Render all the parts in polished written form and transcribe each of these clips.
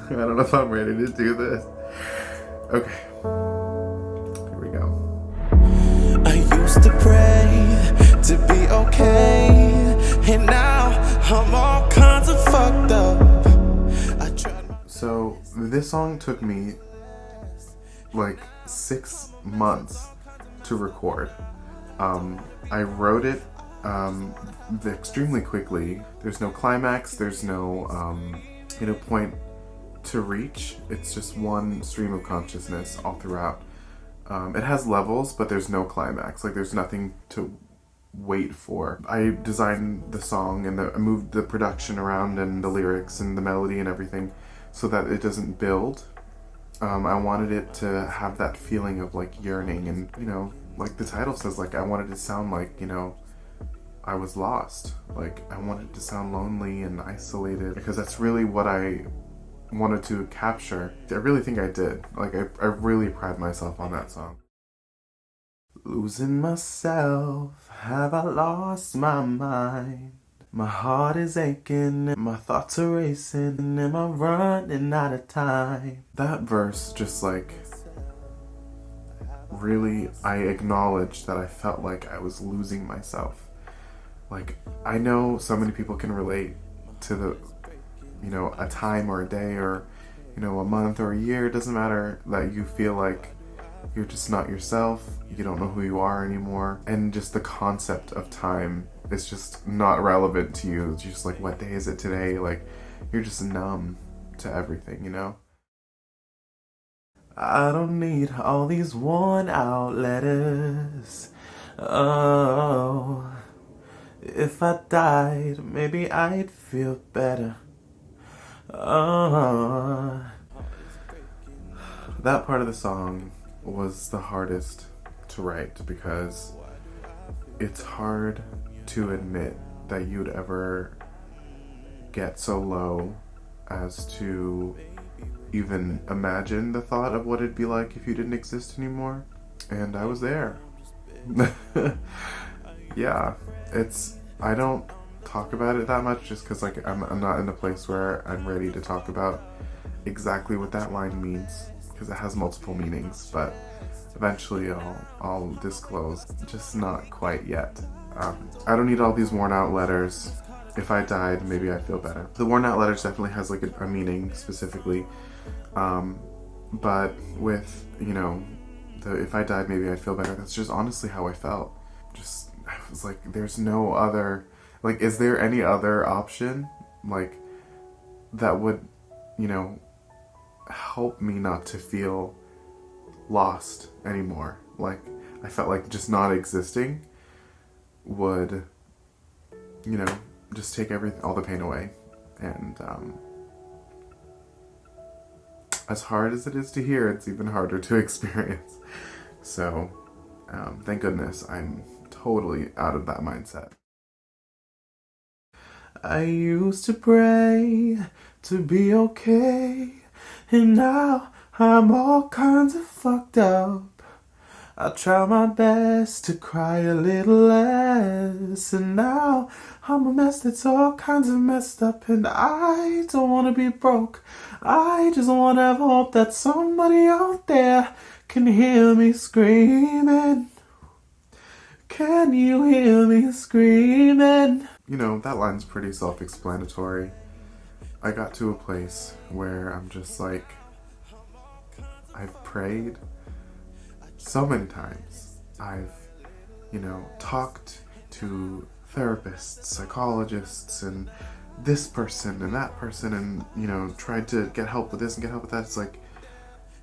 I don't know if I'm ready to do this. Okay. Here we go. I used to pray to be okay, and now I'm all kinds of fucked up. So this song took me like 6 months to record. I wrote it extremely quickly. There's no climax, there's no point to reach. It's just one stream of consciousness all throughout. It has levels, but there's no climax. Like, there's nothing to wait for. I designed the song and I moved the production around and the lyrics and the melody and everything so that it doesn't build. I wanted it to have that feeling of like yearning, and like the title says, like I wanted it to sound like, I was lost. Like I wanted it to sound lonely and isolated, because that's really what I wanted to capture. I really think I did. Like I really pride myself on that song. Losing myself, have I lost my mind? My heart is aching, my thoughts are racing, am I running out of time? That verse just like, really, I acknowledged that I felt like I was losing myself. Like, I know so many people can relate to the, a time or a day or, a month or a year, it doesn't matter, that you feel like you're just not yourself, you don't know who you are anymore, and just the concept of time is just not relevant to you. It's just like, what day is it today? Like, you're just numb to everything, I don't need all these worn out letters. Oh, if I died, maybe I'd feel better. Oh, that part of the song was the hardest to write, because it's hard to admit that you'd ever get so low as to even imagine the thought of what it'd be like if you didn't exist anymore. And I was there. Yeah, I don't talk about it that much just because like I'm not in a place where I'm ready to talk about exactly what that line means, because it has multiple meanings, but eventually I'll disclose, just not quite yet. I don't need all these worn out letters. If I died, maybe I'd feel better. The worn out letters definitely has like a meaning specifically, but with, the if I died, maybe I'd feel better, that's just honestly how I felt. I was like, there's no other, like, is there any other option, like, that would, help me not to feel lost anymore? Like, I felt like just not existing would, just take all the pain away. And as hard as it is to hear, it's even harder to experience. So thank goodness I'm totally out of that mindset. I used to pray to be okay, and now I'm all kinds of fucked up. I try my best to cry a little less, and now I'm a mess that's all kinds of messed up, and I don't want to be broke. I just want to have hope that somebody out there can hear me screaming. Can you hear me screaming? That line's pretty self-explanatory. I got to a place where I'm just like, I've prayed so many times. I've, talked to therapists, psychologists, and this person and that person, and, tried to get help with this and get help with that. It's like,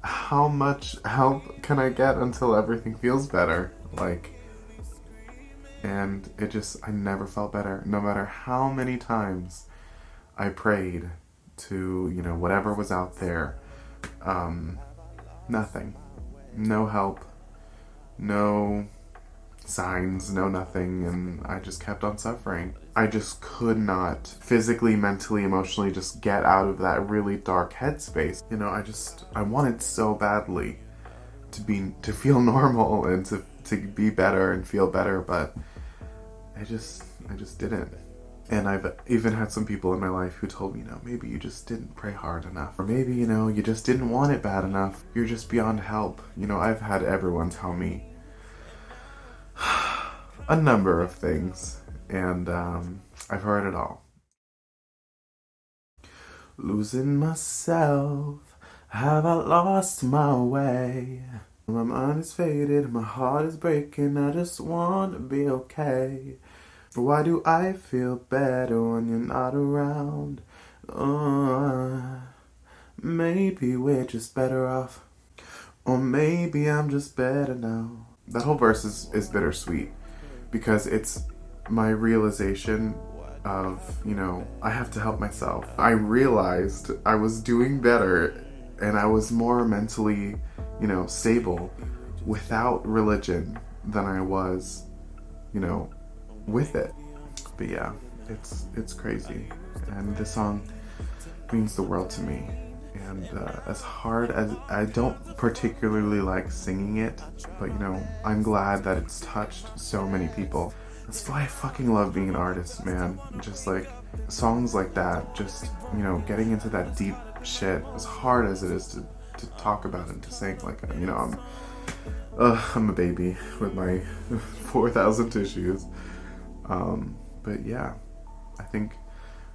how much help can I get until everything feels better? Like, and I never felt better, no matter how many times I prayed to, whatever was out there. Nothing. No help. No signs, no nothing, and I just kept on suffering. I just could not physically, mentally, emotionally just get out of that really dark headspace. I wanted so badly to feel normal and to be better and feel better, but I just didn't. And I've even had some people in my life who told me, maybe you just didn't pray hard enough. Or maybe, you just didn't want it bad enough. You're just beyond help. I've had everyone tell me a number of things. And I've heard it all. Losing myself, have I lost my way? My mind is faded, my heart is breaking, I just want to be okay. Why do I feel better when you're not around? Maybe we're just better off. Or maybe I'm just better now. That whole verse is bittersweet because it's my realization of, I have to help myself. I realized I was doing better and I was more mentally, stable without religion than I was, with it. But yeah, it's crazy. And this song means the world to me. And as hard as I don't particularly like singing it, but I'm glad that it's touched so many people. That's why I fucking love being an artist, man. Just like songs like that, just getting into that deep shit, as hard as it is to talk about and to sing. Like I'm a baby with my 4,000 tissues. But yeah, I think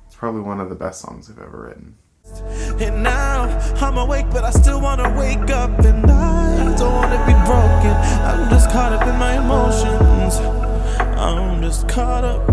it's probably one of the best songs I've ever written. And now I'm awake, but I still wanna wake up. And I don't wanna be broken. I'm just caught up in my emotions. I'm just caught up